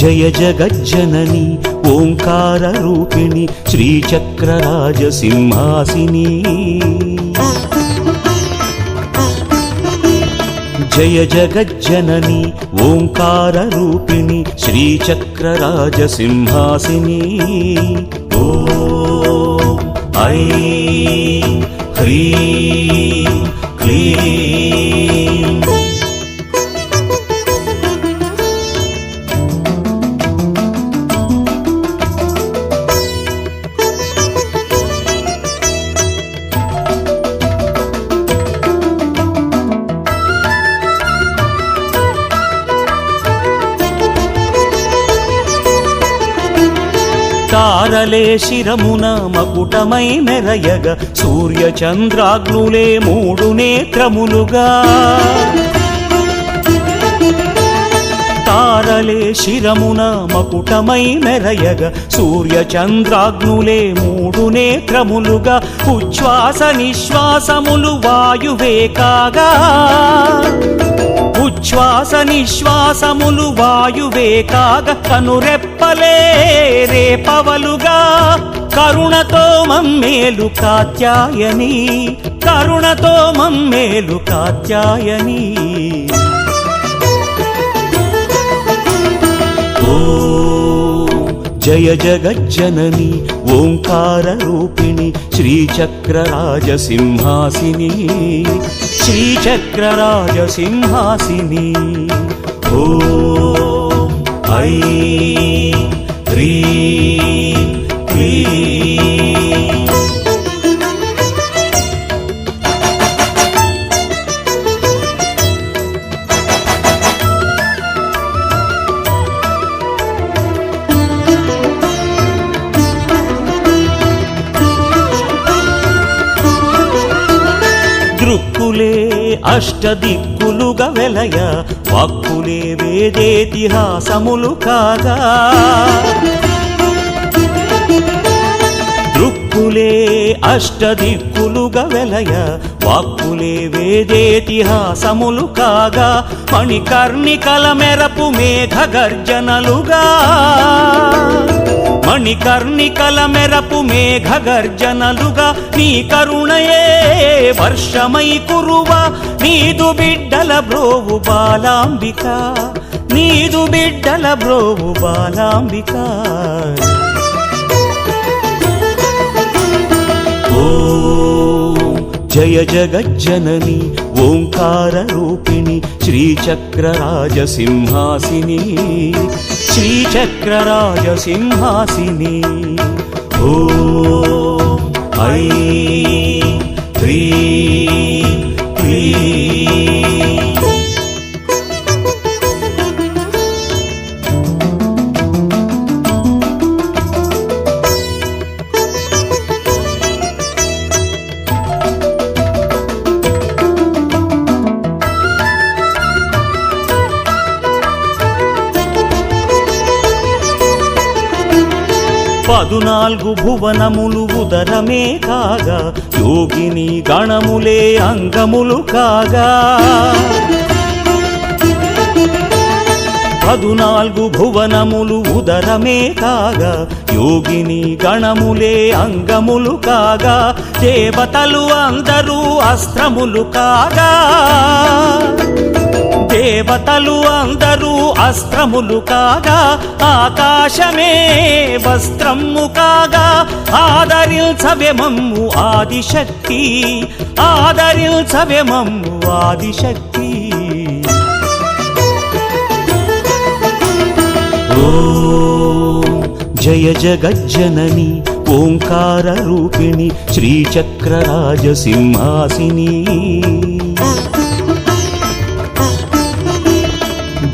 జయ జగజ్జనని ఓంకార రూపిణి శ్రీచక్రరాజసింహాసిని జయ జగజ్జనని ఓంకార రూపిణి శ్రీచక్రరాజసింహాసిని ఓం ఐం హ్రీం క్లీం తారలే శిరమున మకుటమై మెరయగ సూర్యచంద్రాగ్నులే మూడు నేత్రములుగా తారలే శిరమున మకుటమై మెరయగ సూర్యచంద్రాగ్నులే మూడు నేత్రములుగా ఉచ్ఛ్వాస నిశ్వాసములు వాయువే కాగా ఉచ్ఛ్వాస నిశ్వాసములు వాయువే కాగ కనురెప్పలే రేపవలుగా కరుణతో మమ్మేలు కాత్యాయని కరుణతో మమ్మేలు కాత్యాయని జయ జగజ్జనని ఓంకార రూపిణి శ్రీచక్రరాజసింహాసిని శ్రీచక్రరాజసింహాసిని ఓం ఐం హ్రీం క్లీం దృక్కులే అష్టదిక్కులుగా వెలయ వాక్కులే వేదేతిహాసములు కాగా దృక్కులే అష్టదిక్కులుగా వెలయ వాక్కులే వేదేతిహాసములు కాగా మణికర్ణికల మెరపు మేఘ గర్జనలుగా మణికర్ణికల మెరపు మేఘ గర్జనలుగా నీ కరుణయే వర్షమై కురువ నీదు బిడ్డల బ్రోవు బాలాంబిక నీదు బిడ్డల బ్రోవు బాలాంబిక ఓం జయ జగజ్జనని ఓంకార రూపిణి శ్రీచక్రరాజసింహాసిని శ్రీచక్రరాజసింహాసిని ఓం ఐం హ్రీం క్లీం పదునాల్గు భువనములు ఉదరమే కాగా యోగిని గణములే అంగములు కాగా పదునాల్గు భువనములు ఉదరమే కాగా యోగిని గణములే అంగములు కాగా దేవతలు అందరూ అస్త్రములు కాగా దేవతలు అందరూ అస్త్రములు కాగా ఆకాశమే వస్త్రము కాగా ఆదరించవే మమ్ము ఆదిశక్తి ఆదరించవే మమ్ము ఆదిశక్తి ఓం జయ జగజ్జనని ఓంకార రూపిణి శ్రీచక్రరాజసింహాసిని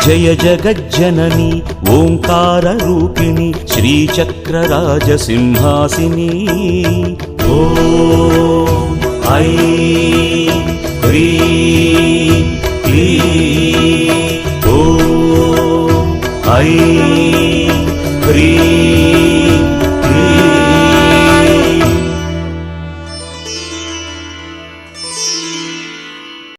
జయ జగజ్జనని ఓంకార రూపిణి శ్రీచక్రరాజసింహాసిని ఓం ఐం హ్రీం క్లీం ఓం ఐం హ్రీం